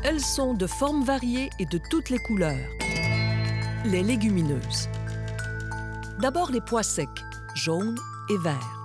Elles sont de formes variées et de toutes les couleurs. Les légumineuses. D'abord les pois secs, jaunes et verts.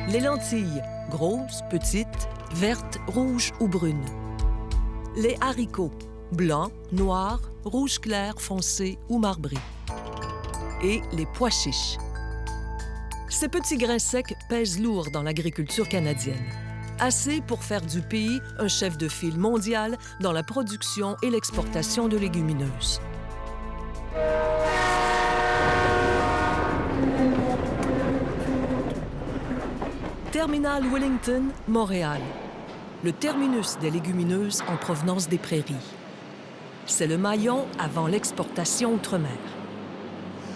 Les lentilles, grosses, petites, vertes, rouges ou brunes. Les haricots, blancs, noirs, rouge clair, foncé ou marbré. Et les pois chiches. Ces petits grains secs pèsent lourd dans l'agriculture canadienne. Assez pour faire du pays un chef de file mondial dans la production et l'exportation de légumineuses. Terminal Wellington, Montréal. Le terminus des légumineuses en provenance des prairies. C'est le maillon avant l'exportation outre-mer.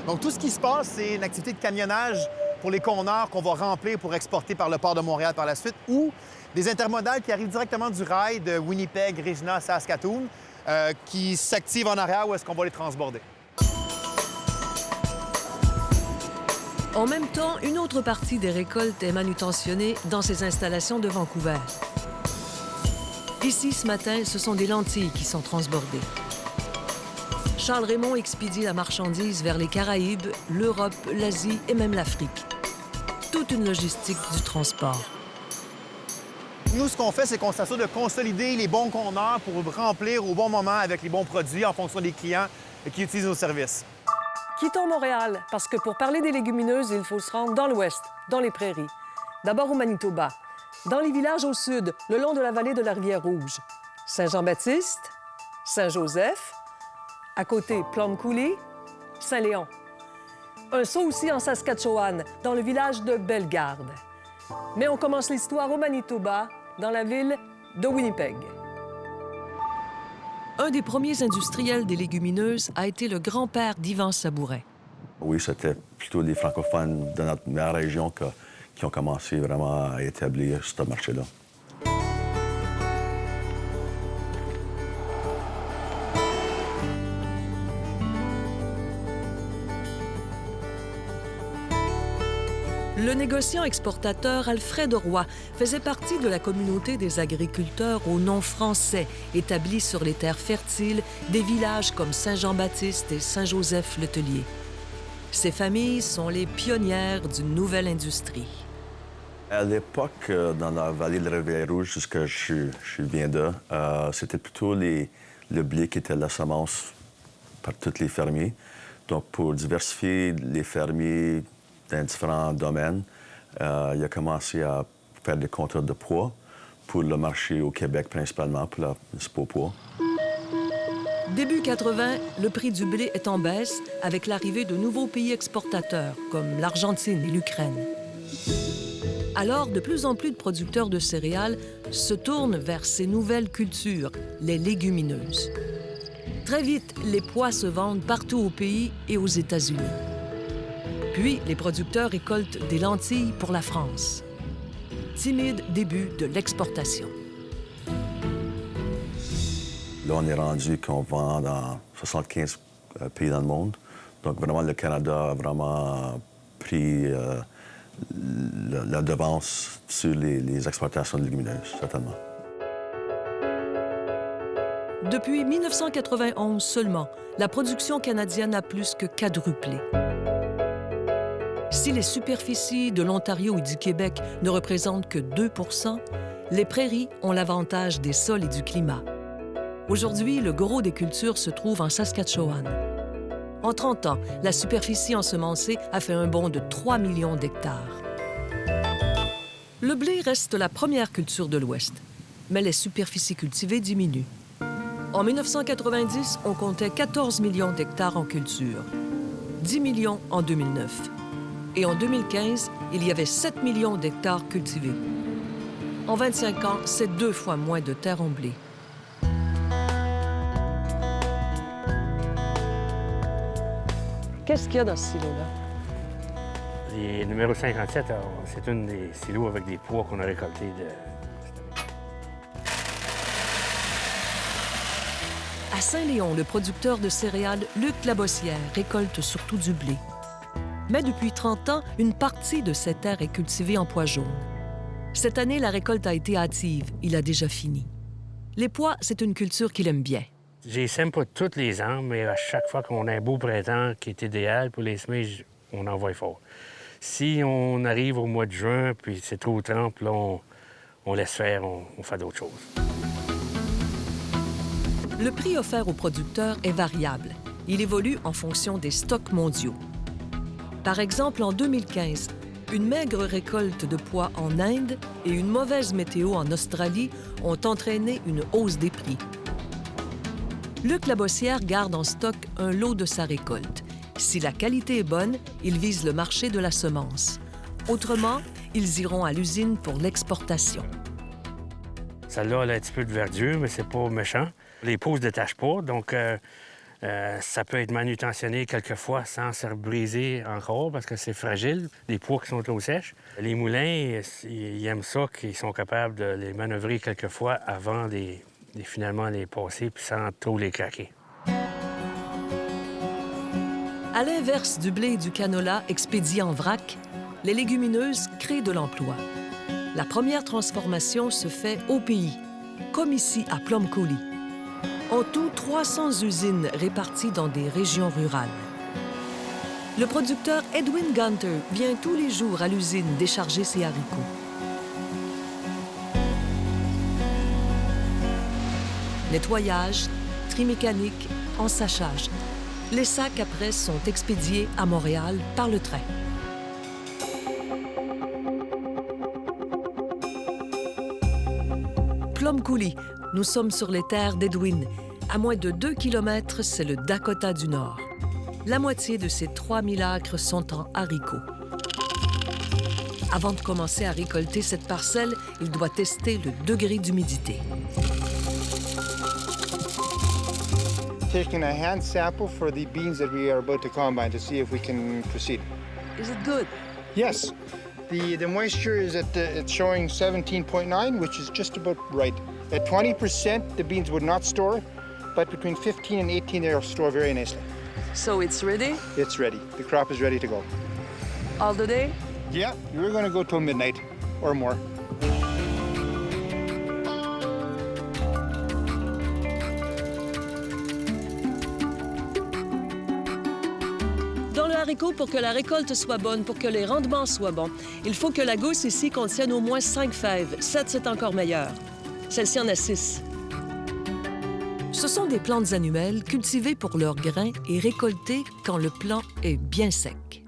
Donc, tout ce qui se passe, c'est une activité de camionnage pour les conteneurs qu'on va remplir pour exporter par le port de Montréal par la suite, ou des intermodales qui arrivent directement du rail de Winnipeg, Regina, Saskatoon, qui s'activent en arrière où est-ce qu'on va les transborder. En même temps, une autre partie des récoltes est manutentionnée dans ces installations de Vancouver. Ici, ce matin, ce sont des lentilles qui sont transbordées. Charles Raymond expédie la marchandise vers les Caraïbes, l'Europe, l'Asie et même l'Afrique. Toute une logistique du transport. Nous, ce qu'on fait, c'est qu'on s'assure de consolider les bons conteneurs pour remplir au bon moment avec les bons produits en fonction des clients qui utilisent nos services. Quittons Montréal, parce que pour parler des légumineuses, il faut se rendre dans l'ouest, dans les prairies. D'abord au Manitoba, dans les villages au sud, le long de la vallée de la Rivière-Rouge. Saint-Jean-Baptiste, Saint-Joseph, à côté Plum Coulee, Saint-Léon. Un saut aussi en Saskatchewan, dans le village de Bellegarde. Mais on commence l'histoire au Manitoba, dans la ville de Winnipeg. Un des premiers industriels des légumineuses a été le grand-père d'Yvan Sabourin. Oui, c'était plutôt des francophones de notre meilleure région qui ont commencé vraiment à établir ce marché-là. Le négociant exportateur Alfred Roy faisait partie de la communauté des agriculteurs au nom français établis sur les terres fertiles des villages comme Saint-Jean-Baptiste et Saint-Joseph-le-Tellier. Ces familles sont les pionnières d'une nouvelle industrie. À l'époque, dans la vallée de la Rivière-Rouge, ce que je viens de, c'était plutôt le blé qui était la semence par tous les fermiers. Donc, pour diversifier les fermiers dans différents domaines, il a commencé à faire des contrats de poids pour le marché au Québec, principalement pour le sport poids. Début 80, le prix du blé est en baisse avec l'arrivée de nouveaux pays exportateurs, comme l'Argentine et l'Ukraine. Alors, de plus en plus de producteurs de céréales se tournent vers ces nouvelles cultures, les légumineuses. Très vite, les pois se vendent partout au pays et aux États-Unis. Puis, les producteurs récoltent des lentilles pour la France. Timide début de l'exportation. Là, on est rendu qu'on vend dans 75 pays dans le monde. Donc, vraiment, le Canada a vraiment pris la devance sur les exportations de légumineuses, certainement. Depuis 1991 seulement, la production canadienne a plus que quadruplé. Si les superficies de l'Ontario et du Québec ne représentent que 2 %, les prairies ont l'avantage des sols et du climat. Aujourd'hui, le gros des cultures se trouve en Saskatchewan. En 30 ans, la superficie ensemencée a fait un bond de 3 millions d'hectares. Le blé reste la première culture de l'Ouest, mais les superficies cultivées diminuent. En 1990, on comptait 14 millions d'hectares en culture, 10 millions en 2009. Et en 2015, il y avait 7 millions d'hectares cultivés. En 25 ans, c'est 2 fois moins de terre en blé. Qu'est-ce qu'il y a dans ce silo-là? Les numéro 57, c'est une des silos avec des pois qu'on a récoltés À Saint-Léon, le producteur de céréales Luc Labossière récolte surtout du blé. Mais depuis 30 ans, une partie de cette terre est cultivée en pois jaunes. Cette année, la récolte a été hâtive. Il a déjà fini. Les pois, c'est une culture qu'il aime bien. Je les sème pas tous les ans, mais à chaque fois qu'on a un beau printemps qui est idéal pour les semer, on envoie fort. Si on arrive au mois de juin, puis c'est trop trempe, là, on laisse faire, on fait d'autres choses. Le prix offert aux producteurs est variable. Il évolue en fonction des stocks mondiaux. Par exemple, en 2015, une maigre récolte de pois en Inde et une mauvaise météo en Australie ont entraîné une hausse des prix. Luc Labossière garde en stock un lot de sa récolte. Si la qualité est bonne, il vise le marché de la semence. Autrement, ils iront à l'usine pour l'exportation. Celle-là, elle a un petit peu de verdure, mais c'est pas méchant. Les peaux ne se détachent pas, donc ça peut être manutentionné quelquefois sans se briser encore parce que c'est fragile, les pois qui sont au sèche. Les moulins, ils aiment ça, qu'ils sont capables de les manœuvrer quelquefois avant de finalement les passer puis sans trop les craquer. À l'inverse du blé et du canola expédiés en vrac, les légumineuses créent de l'emploi. La première transformation se fait au pays, comme ici à Plum Coulee. En tout, 300 usines réparties dans des régions rurales. Le producteur Edwin Gunter vient tous les jours à l'usine décharger ses haricots. Nettoyage, tri mécanique, ensachage. Les sacs après sont expédiés à Montréal par le train. Plum Coulee, nous sommes sur les terres d'Edwin. À moins de 2 kilomètres, c'est le Dakota du Nord. La moitié de ces 3000 acres sont en haricots. Avant de commencer à récolter cette parcelle, il doit tester le degré d'humidité. Taking a hand sample for the beans that we are about to combine to see if we can proceed. Is it good? Yes, the moisture is it's showing 17.9, which is just about right. At 20%, the beans would not store, but between 15 and 18, they'll store very nicely. So it's ready? It's ready. The crop is ready to go. All the day? Yeah, we're going to go till midnight or more. Dans le haricot, pour que la récolte soit bonne, pour que les rendements soient bons, il faut que la gousse ici contienne au moins 5 fèves. 7, c'est encore meilleur. Celle-ci en a 6. Ce sont des plantes annuelles cultivées pour leurs grains et récoltées quand le plant est bien sec.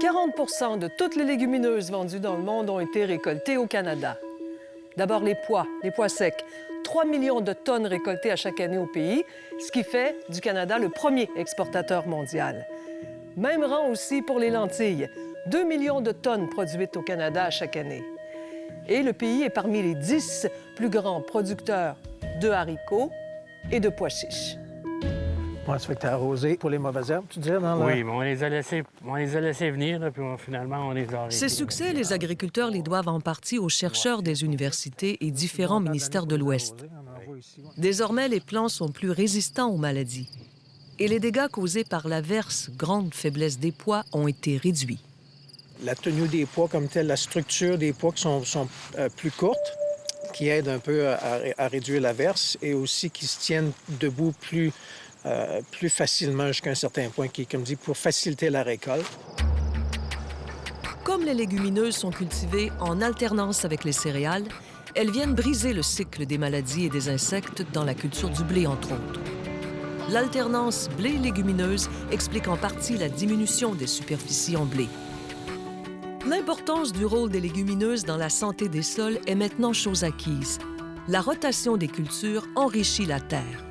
40 de toutes les légumineuses vendues dans le monde ont été récoltées au Canada. D'abord les pois secs. 3 millions de tonnes récoltées à chaque année au pays, ce qui fait du Canada le premier exportateur mondial. Même rang aussi pour les lentilles. 2 millions de tonnes produites au Canada à chaque année. Et le pays est parmi les 10 plus grands producteurs de haricots et de pois chiches. Ouais, ça fait que tu as arrosé pour les mauvaises herbes, tu dirais? Oui, mais on les a laissés venir, là, puis finalement, on les a arrêtés. Ces succès, les agriculteurs les doivent en partie aux chercheurs des universités et différents ministères de l'Ouest. Désormais, les plants sont plus résistants aux maladies. Et les dégâts causés par l'averse, grande faiblesse des pois, ont été réduits. La tenue des pois comme telle, la structure des pois qui sont plus courtes, qui aident un peu à réduire l'averse, et aussi qui se tiennent debout plus facilement jusqu'à un certain point, qui est, comme dit, pour faciliter la récolte. Comme les légumineuses sont cultivées en alternance avec les céréales, elles viennent briser le cycle des maladies et des insectes dans la culture du blé, entre autres. L'alternance blé-légumineuse explique en partie la diminution des superficies en blé. L'importance du rôle des légumineuses dans la santé des sols est maintenant chose acquise. La rotation des cultures enrichit la terre.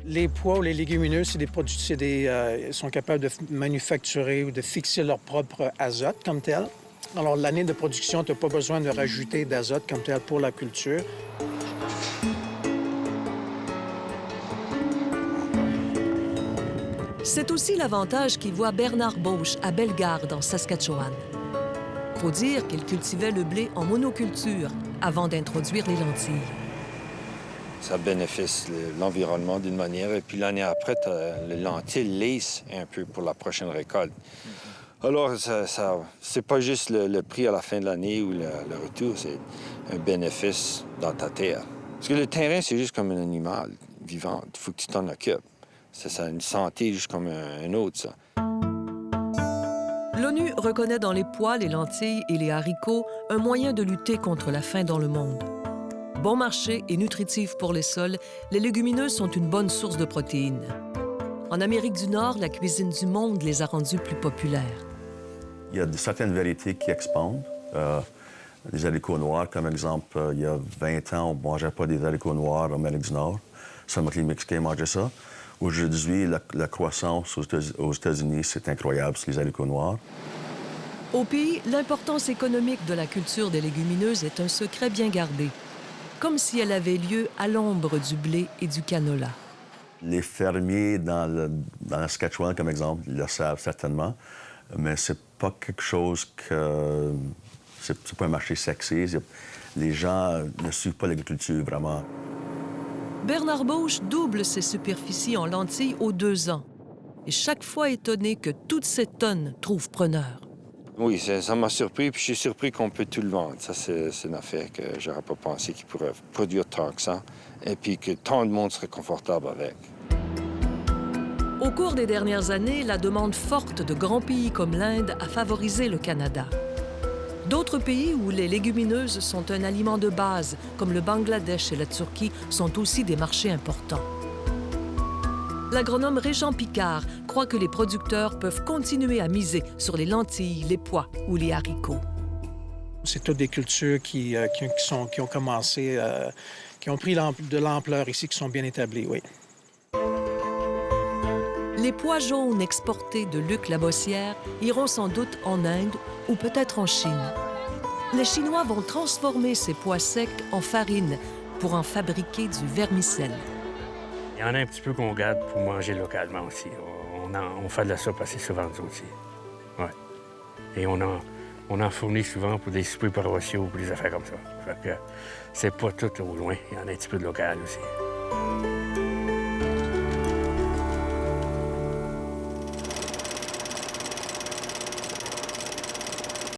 Les pois ou les légumineuses, c'est des produits, ils sont capables de manufacturer ou de fixer leur propre azote comme tel. Alors, l'année de production, tu n'as pas besoin de rajouter d'azote comme tel pour la culture. C'est aussi l'avantage qu'y voit Bernard Bauche à Bellegarde, en Saskatchewan. Faut dire qu'il cultivait le blé en monoculture avant d'introduire les lentilles. Ça bénéficie l'environnement d'une manière. Et puis l'année après, les lentilles lissent un peu pour la prochaine récolte. Alors, c'est pas juste le prix à la fin de l'année ou le retour, c'est un bénéfice dans ta terre. Parce que le terrain, c'est juste comme un animal vivant. Il faut que tu t'en occupes. Ça a une santé juste comme un autre, ça. L'ONU reconnaît dans les pois, les lentilles et les haricots un moyen de lutter contre la faim dans le monde. Bon marché et nutritifs pour les sols, les légumineuses sont une bonne source de protéines. En Amérique du Nord, la cuisine du monde les a rendues plus populaires. Il y a certaines variétés qui expandent. Les haricots noirs, comme exemple, il y a 20 ans, on ne mangeait pas des haricots noirs en Amérique du Nord. Seulement que les Mexicains mangeaient ça. Aujourd'hui, la croissance aux États-Unis, c'est incroyable, c'est les haricots noirs. Au pays, l'importance économique de la culture des légumineuses est un secret bien gardé, comme si elle avait lieu à l'ombre du blé et du canola. Les fermiers dans la Saskatchewan, comme exemple, le savent certainement, mais c'est pas quelque chose que... C'est pas un marché sexy. Les gens ne suivent pas l'agriculture, vraiment. Bernard Bauche double ses superficies en lentilles aux 2 ans. Et chaque fois étonné que toutes ces tonnes trouvent preneur. Oui, ça m'a surpris, puis je suis surpris qu'on peut tout le vendre. Ça, c'est une affaire que j'aurais pas pensé qu'il pourrait produire tant que ça, et puis que tant de monde serait confortable avec. Au cours des dernières années, la demande forte de grands pays comme l'Inde a favorisé le Canada. D'autres pays où les légumineuses sont un aliment de base, comme le Bangladesh et la Turquie, sont aussi des marchés importants. L'agronome Régent Picard croit que les producteurs peuvent continuer à miser sur les lentilles, les pois ou les haricots. C'est toutes des cultures qui ont commencé, qui ont pris de l'ampleur ici, qui sont bien établies, oui. Les pois jaunes exportés de Luc Labossière iront sans doute en Inde ou peut-être en Chine. Les Chinois vont transformer ces pois secs en farine pour en fabriquer du vermicelle. Il y en a un petit peu qu'on garde pour manger localement aussi. On fait de la soupe assez souvent, nous aussi. Ouais. Et on en fournit souvent pour des soupers paroissiaux ou pour des affaires comme ça. Fait que c'est pas tout au loin. Il y en a un petit peu de local aussi.